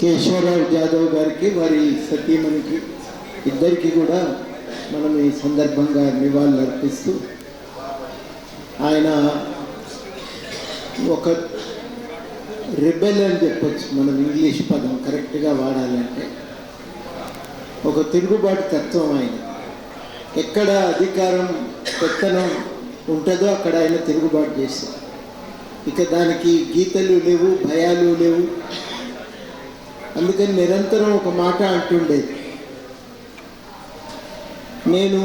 కేశవరావు జాదవ్ గారికి వారి సతీమణికి ఇద్దరికి కూడా మనం ఈ సందర్భంగా నివాళులు అర్పిస్తూ, ఆయన ఒక రెబెల్ అని చెప్పచ్చు, మనం ఇంగ్లీష్ పదం కరెక్ట్గా వాడాలంటే ఒక తిరుగుబాటు తత్వం. ఆయన ఎక్కడ అధికారం పెత్తనం ఉంటుందో అక్కడ ఆయన తిరుగుబాటు చేశారు. ఇక దానికి గీతలు లేవు, భయాలు లేవు. అందుకని నిరంతరం ఒక మాట అంటుండేది, నేను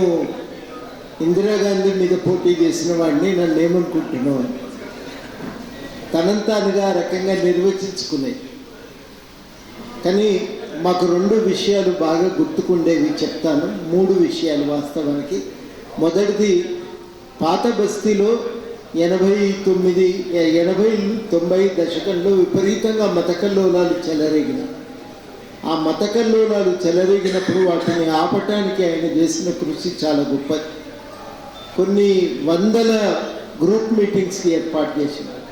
ఇందిరాగాంధీ మీద పోటీ చేసిన వాడిని, నన్ను ఏమనుకుంటున్నావు అని తనంతానుగా రకంగా నిర్వచించుకునేది. కానీ మాకు 2 విషయాలు బాగా గుర్తుకుండేవి, చెప్తాను. 3 విషయాలు వాస్తవానికి. మొదటిది, పాత బస్తీలో 80-90 దశకంలో విపరీతంగా మతకల్లోలాలు చెలరేగినాయి. ఆ మతకల్లోలాలు చెలరేగినప్పుడు వాటిని ఆపటానికి ఆయన చేసిన కృషి చాలా గొప్పది. కొన్ని వందల గ్రూప్ మీటింగ్స్కి ఏర్పాటు చేసినారు.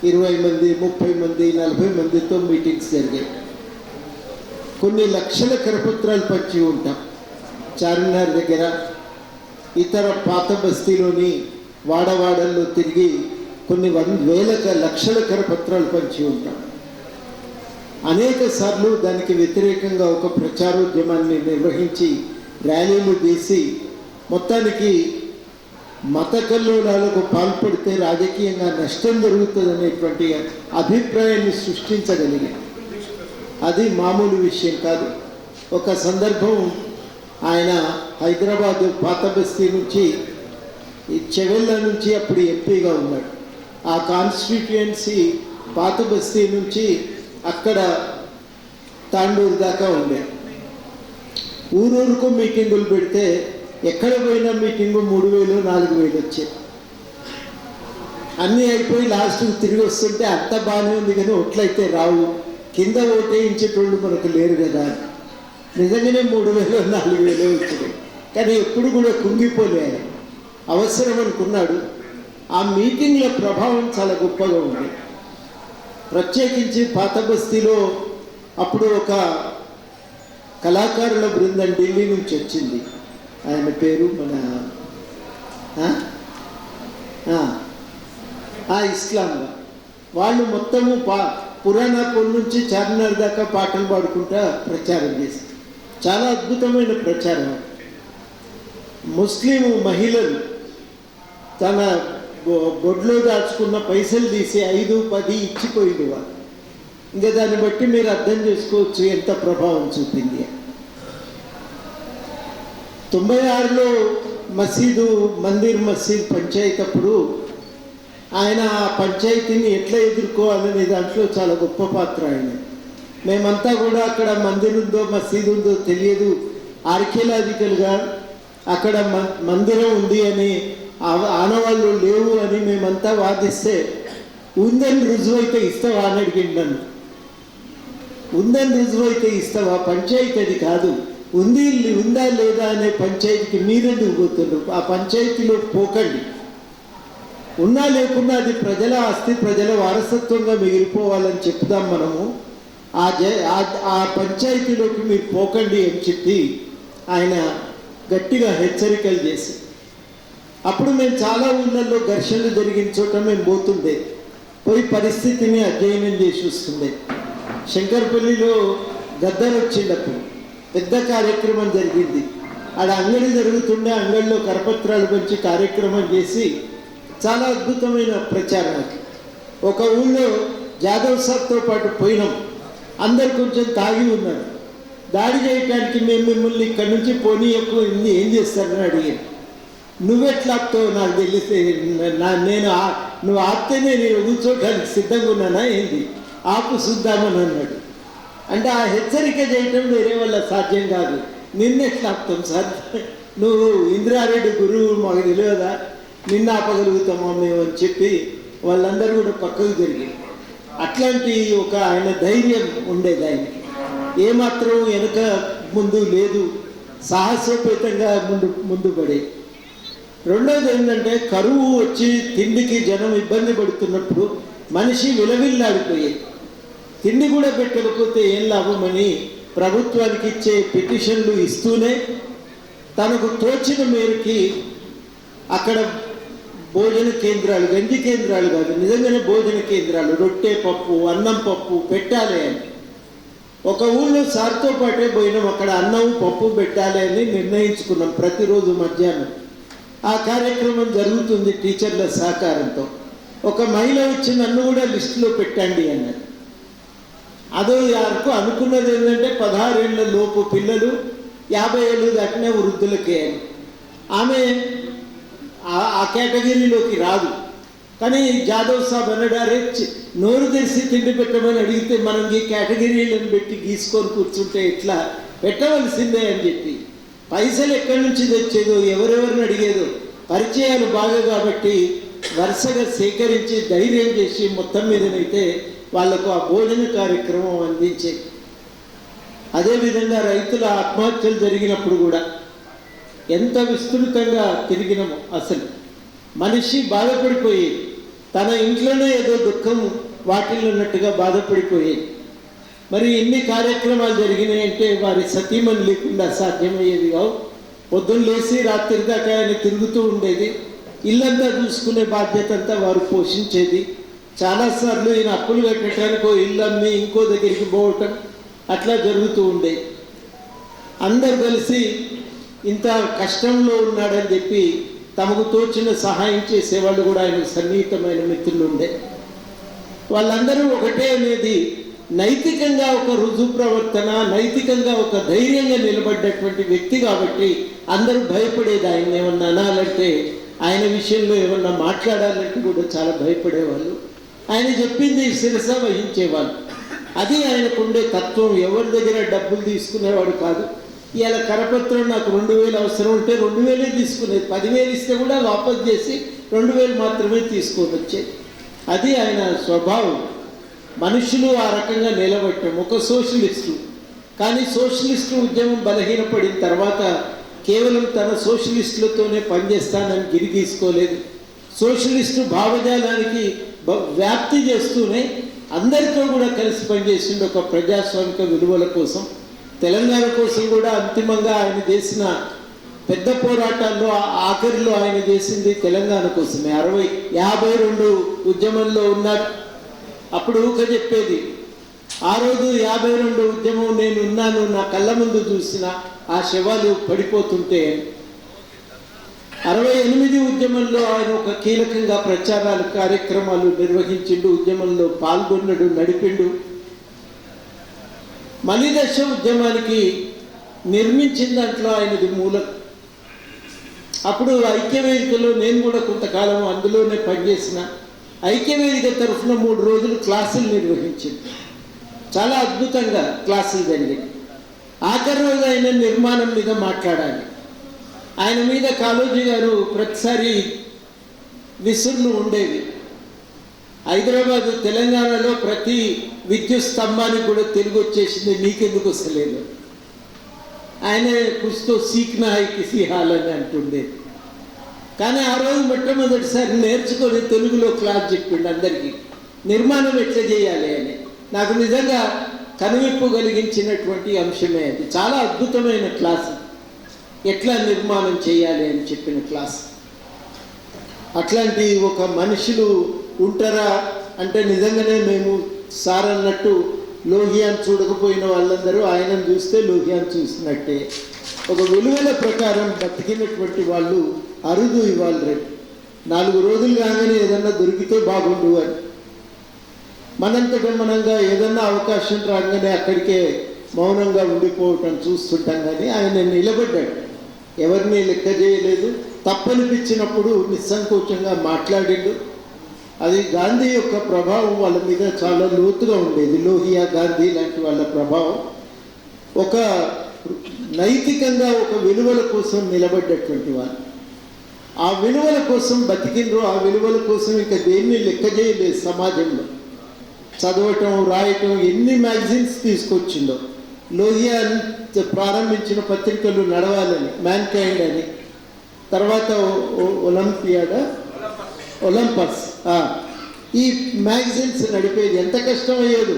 20 మంది, 30 మంది, 40 మందితో మీటింగ్స్ జరిగాయి. కొన్ని లక్షల కరపత్రాలు పంచి ఉంటాం చార్మినార్ దగ్గర, ఇతర పాత బస్తీలోని వాడవాడల్లో తిరిగి కొన్ని వేల లక్షల కరపత్రాలు పంచి ఉంటాం. అనేక సార్లు దానికి వ్యతిరేకంగా ఒక ప్రచారోద్యమాన్ని నిర్వహించి ర్యాలీలు తీసి మొత్తానికి మత కల్లోలాలకు పాల్పడితే రాజకీయంగా నష్టం జరుగుతుందనేటువంటి అభిప్రాయాన్ని సృష్టించగలిగాం. అది మామూలు విషయం కాదు. ఒక సందర్భం, ఆయన హైదరాబాద్ పాత బస్తీ నుంచి చెవెళ్ళ నుంచి అప్పుడు ఎంపీగా ఉన్నాడు. ఆ కాన్స్టిట్యుయెన్సీ పాత బస్తీ నుంచి అక్కడ తాండూరు దాకా ఉండే. ఊరూరుకు మీటింగులు పెడితే ఎక్కడ పోయినా మీటింగు 3000-4000 వచ్చాయి. అన్నీ అయిపోయి లాస్ట్కి తిరిగి వస్తుంటే అంత బాగానే ఉంది, కానీ ఓట్లయితే రావు, కింద ఓటేయించేటోళ్ళు మనకు లేరు కదా. నిజంగానే 3000-4000 వచ్చినాయి. కానీ ఎప్పుడు కూడా కుంగిపోలే. ఆయన అవసరం అనుకున్నాడు. ఆ మీటింగ్ల ప్రభావం చాలా గొప్పగా ఉంది. ప్రత్యేకించి పాత బస్తీలో అప్పుడు ఒక కళాకారుల బృందం ఢిల్లీ నుంచి వచ్చింది. ఆయన పేరు మన ఇస్లాంగా. వాళ్ళు మొత్తము పురాణాపూర్ నుంచి చార్మినార్ దాకా పాటలు పాడుకుంటా ప్రచారం చేస్తారు. చాలా అద్భుతమైన ప్రచారం. ముస్లిం మహిళలు తన బొడ్లో దాచుకున్న పైసలు తీసి 5-10 ఇచ్చిపోయింది వాళ్ళు. ఇంకా దాన్ని బట్టి మీరు అర్థం చేసుకోవచ్చు ఎంత ప్రభావం చూపింది. 96లో మందిర్ మసీద్ పంచాయతీ అప్పుడు ఆయన ఆ పంచాయతీని ఎట్లా ఎదుర్కోవాలనే దాంట్లో చాలా గొప్ప పాత్ర ఆయన. మేమంతా కూడా అక్కడ మందిర్ ఉందో మసీదు ఉందో తెలియదు, ఆర్కియలాజికల్గా అక్కడ మందిరం ఉంది అని ఆనవాళ్ళు లేవు అని మేమంతా వాదిస్తే, ఉందని రుజువైతే ఇస్తావా అని అడిగింది నన్ను. ఉందని రుజువైతే ఇస్తావా? పంచాయతీ అది కాదు, ఉందా లేదా అనే పంచాయతీకి మీరెందుకు పోతున్నారు? ఆ పంచాయతీలో పోకండి. ఉన్నా లేకున్నా అది ప్రజల ఆస్తి, ప్రజల వారసత్వంగా మిగిలిపోవాలని చెప్దాం మనము. ఆ పంచాయతీలోకి మీరు పోకండి అని చెప్పి ఆయన గట్టిగా హెచ్చరికలు చేసి, అప్పుడు మేము చాలా ఊళ్ళల్లో ఘర్షణలు జరిగిన చోట మేము పోయి పరిస్థితిని అధ్యయనం చేసి వస్తుండే. శంకర్పల్లిలో గద్దర్ వచ్చినప్పుడు పెద్ద కార్యక్రమం జరిగింది. ఆడ అంగడి జరుగుతుండే, అంగడిలో కరపత్రాలు పంచి కార్యక్రమం చేసి చాలా అద్భుతమైన ప్రచారం. ఒక ఊళ్ళో జాదవ్ సాబ్తో పాటు పోయినాం. అందరు కొంచెం తాగి ఉన్నారు. దాడి చేయటానికి మేము మిమ్మల్ని ఇక్కడి నుంచి పోనీయకు, ఏం చేస్తారని అడిగాను. నువ్వెట్లా ఆపుతావు నాకు తెలిస్తే, నువ్వు ఆపితేనే నేను కూర్చోటానికి సిద్ధంగా ఉన్నానా ఏంది, ఆపు చూద్దామని అన్నాడు. అంటే ఆ హెచ్చరిక చేయటం వేరే వల్ల సాధ్యం కాదు. నిన్నెట్లా ఆపుతాం సార్, నువ్వు ఇందిరారెడ్డి గురువు మాకు తెలియదా, నిన్న ఆపగలుగుతామో మేము అని చెప్పి వాళ్ళందరూ కూడా పక్కకు జరిగారు. అట్లాంటి ఒక ఆయన ధైర్యం ఉండేది ఆయనకి. ఏమాత్రం వెనుక ముందు లేదు, సాహసోపేతంగా ముందు పడే. రెండోది ఏంటంటే, కరువు వచ్చి తిండికి జనం ఇబ్బంది పడుతున్నప్పుడు మనిషి విలవిల్లాడిపోయేది. తిండి కూడా పెట్టకపోతే ఏం లాభమని ప్రభుత్వానికి ఇచ్చే పిటిషన్లు ఇస్తూనే తనకు తోచిన మేరకి అక్కడ భోజన కేంద్రాలు, గంజి కేంద్రాలు కాదు, నిజంగానే భోజన కేంద్రాలు, రొట్టె పప్పు, అన్నం పప్పు పెట్టాలి అని ఒక ఊళ్ళో సార్తో పాటే పోయినాం. అక్కడ అన్నం పప్పు పెట్టాలి అని నిర్ణయించుకున్నాం. ప్రతిరోజు మధ్యాహ్నం ఆ కార్యక్రమం జరుగుతుంది టీచర్ల సహకారంతో. ఒక మహిళ వచ్చి నన్ను కూడా లిస్టులో పెట్టండి అన్నది. అదో యారకు అనుకున్నది ఏంటంటే 16 ఏళ్ల లోపు పిల్లలు, 50 ఏళ్ళు దాటిన వృద్ధులకే అని. ఆమె ఆ కేటగిరీలోకి రాదు. కానీ జాదవ్ సాబ్ అన్నాడారే నోరు తెరిచి తిండి పెట్టమని అడిగితే మనం ఈ కేటగిరీలను పెట్టి గీసుకొని కూర్చుంటే ఎట్లా, పెట్టవలసిందే అని చెప్పి పైసలు ఎక్కడి నుంచి తెచ్చేదో, ఎవరెవరిని అడిగేదో, పరిచయాలు బాగా కాబట్టి వరుసగా సేకరించి ధైర్యం చేసి మొత్తం మీదనైతే వాళ్లకు ఆ భోజన కార్యక్రమం అందించే. అదేవిధంగా రైతుల ఆత్మహత్యలు జరిగినప్పుడు కూడా ఎంత విస్తృతంగా తిరిగినామో. అసలు మనిషి బాధపడిపోయేది, తన ఇంట్లోనే ఏదో దుఃఖం వాటిల్లో ఉన్నట్టుగా బాధపడిపోయేది. మరి ఇన్ని కార్యక్రమాలు జరిగినాయంటే వారి సతీమణి లేకుండా సాధ్యమయ్యేది కావు. పొద్దున్న లేచి రాత్రి దాకా ఆయన తిరుగుతూ ఉండేది. ఇల్లంతా చూసుకునే బాధ్యత అంతా వారు పోషించేది. చాలాసార్లు ఈయన అప్పులు కట్టడానికి ఇల్లు అమ్మి ఇంకో దగ్గరికి పోవటం అట్లా జరుగుతూ ఉండేది. అందరు కలిసి ఇంత కష్టంలో ఉన్నాడని చెప్పి తమకు తోచిన సహాయం చేసేవాళ్ళు కూడా ఆయన సన్నిహితమైన మిత్రులు ఉండే. వాళ్ళందరూ ఒకటే అనేది, నైతికంగా ఒక రుజువు ప్రవర్తన, నైతికంగా ఒక ధైర్యంగా నిలబడ్డటువంటి వ్యక్తి కాబట్టి అందరూ భయపడేది. ఆయన ఏమన్నా అనాలంటే, ఆయన విషయంలో ఏమన్నా మాట్లాడాలంటే కూడా చాలా భయపడేవాళ్ళు. ఆయన చెప్పింది శిరస వహించేవాళ్ళు. అది ఆయనకుండే తత్వం. ఎవరి దగ్గర డబ్బులు తీసుకునేవాడు కాదు. ఇవాళ కరపత్రం నాకు 2000 అవసరం ఉంటే 2000 తీసుకునేది. 10,000 ఇస్తే కూడా వాపస్ చేసి 2000 మాత్రమే తీసుకొని వచ్చేది. అది ఆయన స్వభావం. మనుషులు ఆ రకంగా నిలబెట్టం. ఒక సోషలిస్టు, కానీ సోషలిస్టు ఉద్యమం బలహీనపడిన తర్వాత కేవలం తన సోషలిస్టులతోనే పనిచేస్తానని గిరిగీసుకోలేదు. సోషలిస్టు భావజాలానికి వ్యాప్తి చేస్తూనే అందరితో కూడా కలిసి పనిచేసింది ఒక ప్రజాస్వామిక విలువల కోసం. తెలంగాణ కోసం కూడా అంతిమంగా ఆయన చేసిన పెద్ద పోరాటాల్లో ఆఖరిలో ఆయన చేసింది తెలంగాణ కోసమే. 52 ఉద్యమంలో ఉన్నారు. అప్పుడు ఊక చెప్పేది, ఆ రోజు 52 ఉద్యమం నేను ఉన్నాను, నా కళ్ళ ముందు చూసిన ఆ శవాలు పడిపోతుంటే. 68 ఉద్యమంలో ఆయన ఒక కీలకంగా ప్రచారాలు కార్యక్రమాలు నిర్వహించిండు, ఉద్యమంలో పాల్గొన్నాడు, నడిపిండు. మలిదశ ఉద్యమానికి నిర్మించిన దాంట్లో ఆయనది మూలం. అప్పుడు ఐక్యవేదికలో నేను కూడా కొంతకాలం అందులోనే పనిచేసిన. ఐక్యవేదిక తరఫున 3 రోజులు క్లాసులు నిర్వహించింది. చాలా అద్భుతంగా క్లాసులు జరిగాయి. ఆఖరి రోజు ఆయన నిర్మాణం మీద మాట్లాడాలి. ఆయన మీద కాళోజీ గారు ప్రతిసారి విసురులు ఉండేవి. హైదరాబాద్ తెలంగాణలో ప్రతి విద్యుత్ స్తంభానికి కూడా తెలుగు వచ్చేసింది, నీకెందుకు వస్తలేదు. ఆయన కుస్తో సీక్నా హై కిసి హాల్ అని అంటుండేది. కానీ ఆ రోజు మొట్టమొదటిసారి నేర్చుకొని తెలుగులో క్లాస్ చెప్పిండు అందరికీ, నిర్మాణం ఎట్లా చేయాలి అని. నాకు నిజంగా కనువిప్పు కలిగించినటువంటి అంశమే అది. చాలా అద్భుతమైన క్లాసు, ఎట్లా నిర్మాణం చేయాలి అని చెప్పిన క్లాస్. అట్లాంటి ఒక మనుషులు ఉంటారా అంటే నిజంగానే మేము సార్ అన్నట్టు లోహియాన్ని చూడకపోయిన వాళ్ళందరూ ఆయనను చూస్తే లోహియాన్ని చూసినట్టే. ఒక విలువల ప్రకారం బతికినటువంటి వాళ్ళు అరుదు ఇవాళ రేపు. 4 రోజులు కాగానే ఏదన్నా దొరికితే బాగుండు అని మనంతటా మనంగా ఏదన్నా అవకాశం రాగానే అక్కడికే మౌనంగా ఉండిపోవటం చూస్తుంటాం. కానీ ఆయన నిలబడ్డాడు, ఎవరిని లెక్క చేయలేదు. తప్పనిపించినప్పుడు నిస్సంకోచంగా మాట్లాడిండు. అది గాంధీ యొక్క ప్రభావం వాళ్ళ మీద చాలా లోతుగా ఉండేది. లోహియా, గాంధీ లాంటి వాళ్ళ ప్రభావం. ఒక నైతికంగా ఒక విలువల కోసం నిలబడ్డటువంటి వాళ్ళు, ఆ విలువల కోసం బతికిండ్రు. ఆ విలువల కోసం ఇంకా దేన్ని లెక్క చేయలేదు. సమాజంలో చదవటం, రాయటం, ఎన్ని మ్యాగజైన్స్ తీసుకొచ్చిందో. లోహియా ప్రారంభించిన పత్రికలు నడవాలని, మ్యాన్ కైండ్ అని, తర్వాత ఒలంపస్, ఈ మ్యాగజైన్స్ నడిపేది. ఎంత కష్టమయ్యేది.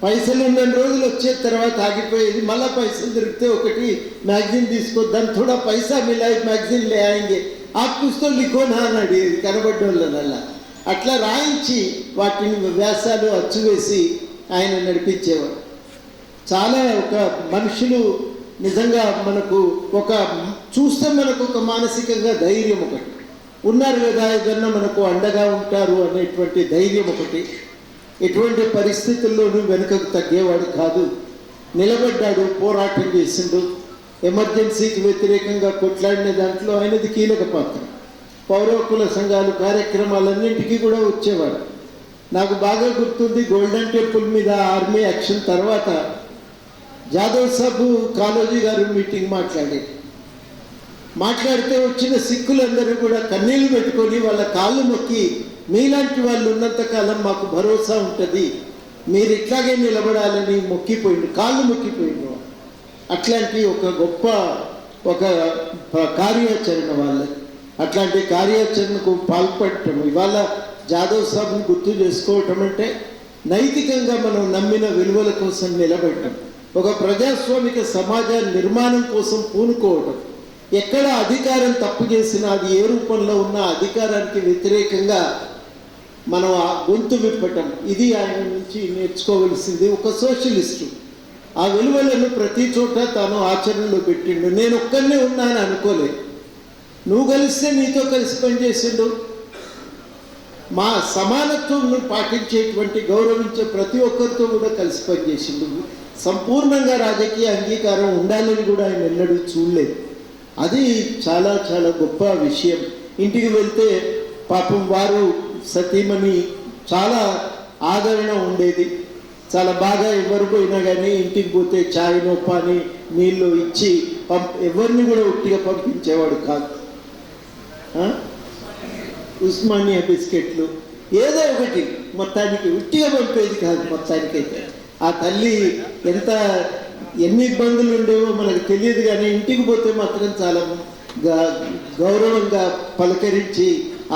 పైసలు ఉన్న రోజులు వచ్చే తర్వాత ఆగిపోయేది, మళ్ళీ పైసలు దొరికితే ఒకటి మ్యాగజైన్ తీసుకో, దాని थोड़ा पैसा मिला मैगजीन ले आएंगे आप कुछ तो लिखो ना అని అడిగేది కనబడ్డోళ్ళనల్లా. అట్లా రాయించి వాటిని వ్యాసాలు అచ్చువేసి ఆయన నడిపించేవారు. చాలా ఒక మనుషులు నిజంగా మనకు ఒక చూస్తే మనకు ఒక మానసికంగా ధైర్యం ఒకటి ఉన్నారు కదా, ఏదన్నా మనకు అండగా ఉంటారు అనేటువంటి ధైర్యం ఒకటి. ఎటువంటి పరిస్థితుల్లోనూ వెనుకకు తగ్గేవాడు కాదు, నిలబడ్డాడు, పోరాటం చేసిండు. ఎమర్జెన్సీకి వ్యతిరేకంగా కొట్లాడిన దాంట్లో ఆయనది కీలక పాత్ర. పౌరకుల సంఘాలు కార్యక్రమాలన్నింటికీ కూడా వచ్చేవాడు. నాకు బాగా గుర్తుంది, గోల్డెన్ టెంపుల్ మీద ఆర్మీ యాక్షన్ తర్వాత జాదవ్ సాబ్ కాళోజీ గారు మీటింగ్ మాట్లాడితే వచ్చిన సిక్కులందరూ కూడా కన్నీళ్లు పెట్టుకొని వాళ్ళ కాళ్ళు మొక్కి, మీలాంటి వాళ్ళు ఉన్నంతకాలం మాకు భరోసా ఉంటుంది, మీరు ఇట్లాగే నిలబడాలని మొక్కిపోయిండు, కాళ్ళు మొక్కిపోయిండు. అట్లాంటి ఒక గొప్ప ఒక కార్యాచరణ వాళ్ళ. అట్లాంటి కార్యాచరణకు పాల్పడటం, ఇవాళ జాదవ్ సాబ్ని గుర్తు చేసుకోవటం అంటే నైతికంగా మనం నమ్మిన విలువల కోసం నిలబడటం, ఒక ప్రజాస్వామిక సమాజ నిర్మాణం కోసం పూనుకోవటం. ఎక్కడ అధికారం తప్పు చేసినా అది ఏ రూపంలో ఉన్న అధికారానికి వ్యతిరేకంగా మనం ఆ గొంతు విప్పటం, ఇది ఆయన నుంచి నేర్చుకోవలసింది. ఒక సోషలిస్టు ఆ విలువలను ప్రతి చోట తాను ఆచరణలో పెట్టిండు. నేను ఒక్కరినే ఉన్నాను అనుకోలేదు, నువ్వు కలిస్తే నీతో కలిసి పనిచేసిండు. మా సమానత్వంను పాటించేటువంటి గౌరవించే ప్రతి ఒక్కరితో కూడా కలిసి పనిచేసిండు. సంపూర్ణంగా రాజకీయ అంగీకారం ఉండాలని కూడా ఆయన ఎన్నడూ చూడలేదు. అది చాలా చాలా గొప్ప విషయం. ఇంటికి వెళ్తే పాపం వారు సతీమణి చాలా ఆదరణ ఉండేది. చాలా బాగా ఎవరు పోయినా కానీ ఇంటికి పోతే చాయ్నో పానీ నీళ్ళు ఇచ్చి ఎవరిని కూడా ఉట్టిగా పంపించేవాడు కాదు. ఉస్మానియా బిస్కెట్లు ఏదో ఒకటి మొత్తానికి ఉట్టిగా పంపేది కాదు. మొత్తానికైతే ఆ తల్లి ఎన్ని ఇబ్బందులు ఉండేవో మనకు తెలియదు, కానీ ఇంటికి పోతే మాత్రం చాలా గౌరవంగా పలకరించి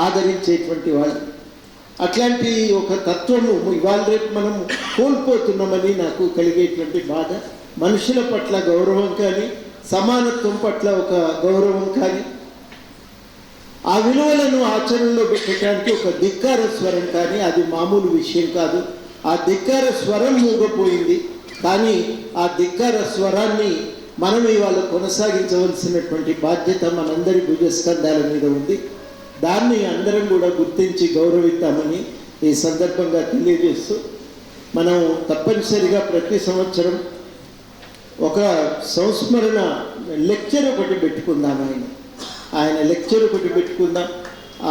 ఆదరించేటువంటి వాళ్ళు. అట్లాంటి ఒక తత్వము ఇవాళ రేపు మనం కోల్పోతున్నామని నాకు కలిగేటువంటి బాధ. మనుషుల పట్ల గౌరవం కానీ, సమానత్వం పట్ల ఒక గౌరవం కానీ, ఆ విలువలను ఆచరణలో పెట్టడానికి ఒక ధిక్కార స్వరం కానీ అది మామూలు విషయం కాదు. ఆ ధిక్కార స్వరం మూగపోయింది, కానీ ఆ ధిక్కార స్వరాన్ని మనం ఇవాళ కొనసాగించవలసినటువంటి బాధ్యత మనందరి భుజస్కంధాల మీద ఉంది. దాన్ని అందరం కూడా గుర్తించి గౌరవిద్దామని ఈ సందర్భంగా తెలియజేస్తూ, మనం తప్పనిసరిగా ప్రతి సంవత్సరం ఒక సంస్మరణ లెక్చర్ ఒకటి పెట్టుకుందాం. ఆయన లెక్చర్ ఒకటి పెట్టుకుందాం.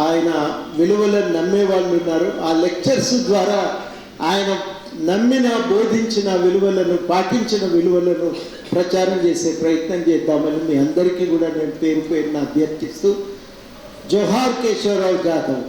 ఆయన విలువలను నమ్మే వాళ్ళు ఉన్నారు. ఆ లెక్చర్స్ ద్వారా ఆయన నమ్మిన, బోధించిన విలువలను, పాటించిన విలువలను ప్రచారం చేసే ప్రయత్నం చేద్దామని మీ అందరికీ కూడా నేను పేరున అభ్యర్థిస్తూ, జోహార్ కేశవరావు జాదవ్.